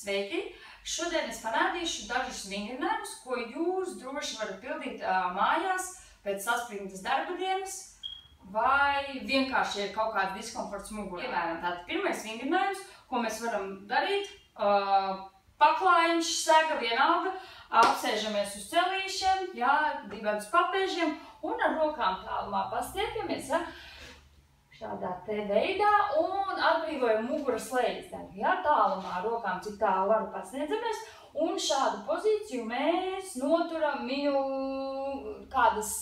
Sveiki! Šodien es parādīšu dažus vingrinājumus, ko jūs droši varat pildīt mājās pēc saspringtas darba dienas vai vienkārši, ja ir kaut kāds diskomforts mugurā. Piemēram, tātad pirmais vingrinājums, ko mēs varam darīt, paklājums, sega, vienalga, apsēžamies uz celīšiem, diviem uz papēžiem un ar rokām tālumā pastiepjamies, šādā te veidā un atbrīvojam muguras slēdzdaļu. Tālumā ar rokām, cik tālu varu pasniedzamies. Un šādu pozīciju mēs noturam kādas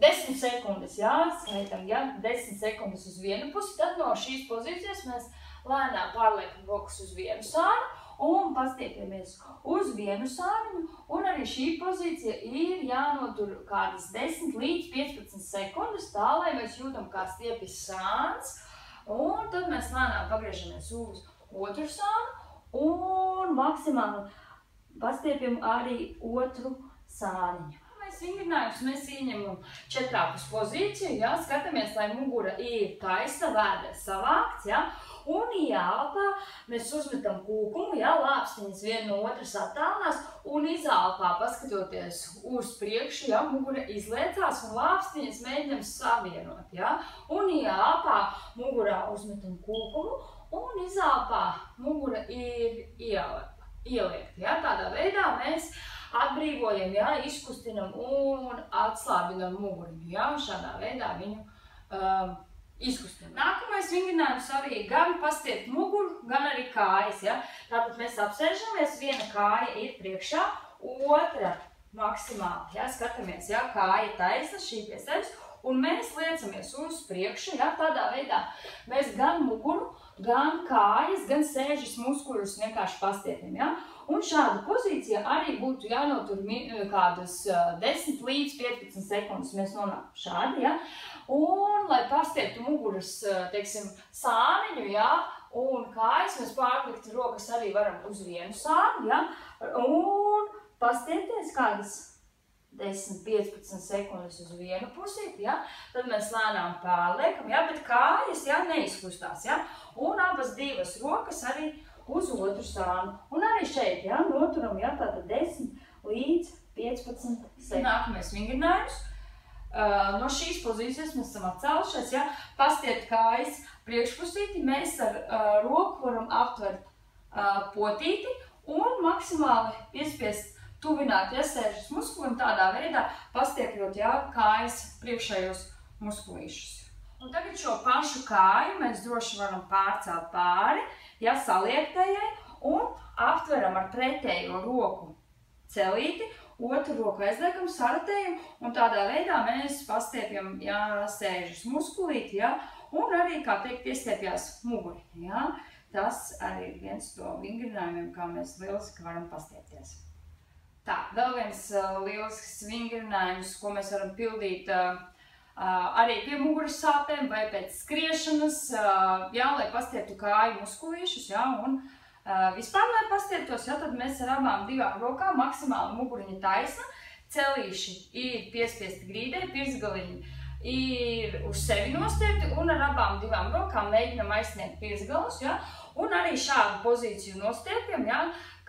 10 sekundes. Skaitam, 10 sekundes uz vienu pusi. Tad no šīs pozīcijas mēs lēnām pārliekam rokas uz vienu sānu un pastiepjamies uz vienu sāniņu. Un arī šī pozīcija ir jānotur kādas 10 līdz 15 sekundes, tā, lai mēs jūtam, kā stiepjas sāns. Un tad mēs lēnām pagriežamies uz otru sānu un maksimāli pastiepjam arī otru sāniņu. Vingrinājumus mēs ieņemam četrāpus pozīciju, skatāmies, lai mugura ir taisna, vēders savākts, un ieelpā mēs uzmetam kūkumu, lāpstiņas viena no otras attālinās, un izelpā, paskatoties uz priekšu, mugura izliecās, un lāpstiņas mēģinam savienot, un ieelpā mugurā uzmetam kūkumu, un izelpā mugura ir ieliekta, tādā veidā mēs atbrīvojam, izkustinam un atslābinam muguriņu, šādā veidā viņu izkustinam. Nākamais vingrinājums arī gan pastiept muguru, gan arī kājas, Tātad mēs apsēžamies, viena kāja ir priekšā, otra maksimāli, skatāmies, kāja taisna, šī pie sevis, un mēs liecamies uz priekšu, tādā veidā mēs gan muguru, gan kājas, gan sēžas muskuļus vienkārši pastiepjam, Un šāda pozīcija arī būtu jānotur kādas 10 līdz 15 sekundes. Mēs nonākam šādi, Un, lai pastieptu muguras, teiksim, sāniņu, un kājas, mēs pārlikt rokas arī varam uz vienu sāni, Un pastiepties kādas 10-15 sekundes uz vienu pusīti, Tad mēs lēnām pārliekam, bet kājas, neizkustās, Un abas divas rokas arī uz otru sānu. Un arī šeit, noturam, tātad 10 līdz 15 sekundes. Nākamais vingrinājums. No šīs pozīcijas mēs esam atcēlušies, pastiept kājas priekšpusīti, mēs ar roku varam aptvert potīti un maksimāli piespiest tuvināt sēžas muskuļu un tādā veidā pastiepjot, kājas priekšējos muskulīšus. Un tagad šo pašu kāju mēs droši varam pārcelt pāri, saliektajai, un aptveram ar pretējo roku celīti, otru roku aizliekam, saratējam, un tādā veidā mēs pastiepjam, sēžas muskulīti, un arī, kā teikt, piestiepjās muguri, Tas arī ir viens no vingrinājumiem, kā mēs lieliski varam pastiepties. Tā, vēl viens lielisks vingrinājums, ko mēs varam pildīt arī pie muguras sāpēm vai pēc skriešanas, lai pastieptu kāju muskulīšus, un vispār, lai pastieptos, tad mēs ar abām divām rokām maksimāli muguriņa taisna, celīši ir piespiesti grīdē, pirsgaliņi ir uz sevi nostiepti, un ar abām divām rokām mēģinam aizsniegt pirsgalus, un arī šādu pozīciju nostiepjam,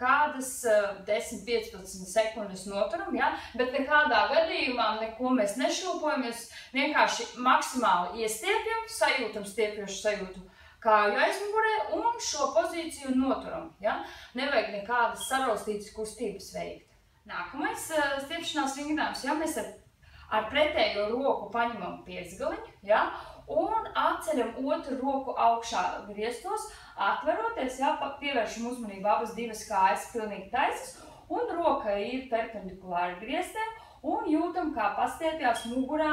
kādas 10-15 sekundes noturam, bet nekādā gadījumā neko mēs nešūpojamies, vienkārši maksimāli iestiepjam, sajūtam stiepjošu sajūtu kāju aizmugurē un šo pozīciju noturam, Nevajag nekādas saraustītas kustības veikt. Nākamais stiepšanās vingrinājums, mēs ar pretējo roku paņemam piecgaliņu, un atceļam otru roku augšā griestos, atveroties, pievēršam uzmanību abas divas kājas pilnīgi taisas, un roka ir perpendikulāri griestiem, un jūtam, kā pastiepjās mugurā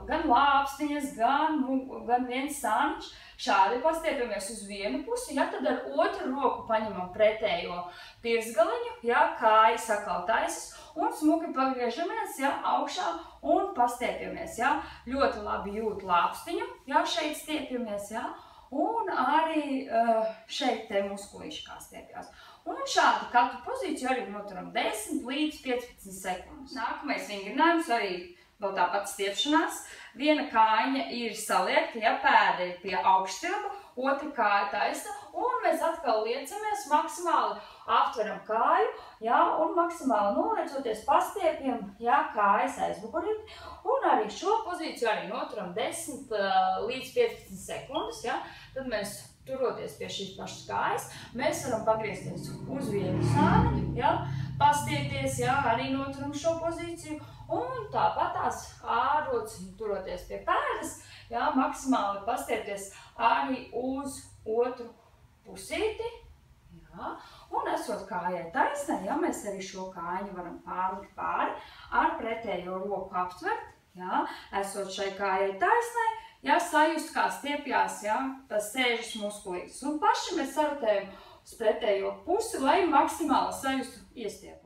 gan lāpstiņas, gan viens sāniņš. Šādi pastiepjamies uz vienu pusi, tad ar otru roku paņemam pretējo pirsgaliņu, kājas atkal taisas, un smuki pagriežamies, augšā un pastiepjamies, Ļoti labi jūt lāpstiņu, šeit stiepjamies, un arī šeit te muskulīši kā stiepjās. Un šādu katru pozīciju arī noturam 10 līdz 15 sekundes. Nākamais vingrinājums arī vēl tāpat stiepšanās. Viena kājiņa ir saliekta, ja pēda ir pie augšstilba, otra kāja taisna, un mēs atkal liecamies, maksimāli aptveram kāju, ja, un maksimāli noliecoties pastiepjam, ja, kājas aizmugurīti, un arī šo pozīciju arī noturam 10 līdz 15 sekundes, ja, tad mēs turoties pie šīs pašas kājas, mēs varam pagriezties uz vienu sāni, ja, pastiepties, ja, arī noturam šo pozīciju, un tāpat tās ārrocis turoties pie pēdas, ja, maksimāli pastiepties arī uz otru pusīti, ja, un esot kājai taisnai, ja, mēs arī šo kājiņu varam pārlikt pāri, ar pretējo roku aptvert, ja, esot šai kājai taisnai, ja, sajust, kā stiepjās, ja, tas sēžas muskulītis. Un paši mēs sarotējam uz pretējo pusi, lai maksimāli sajustu iestiepu.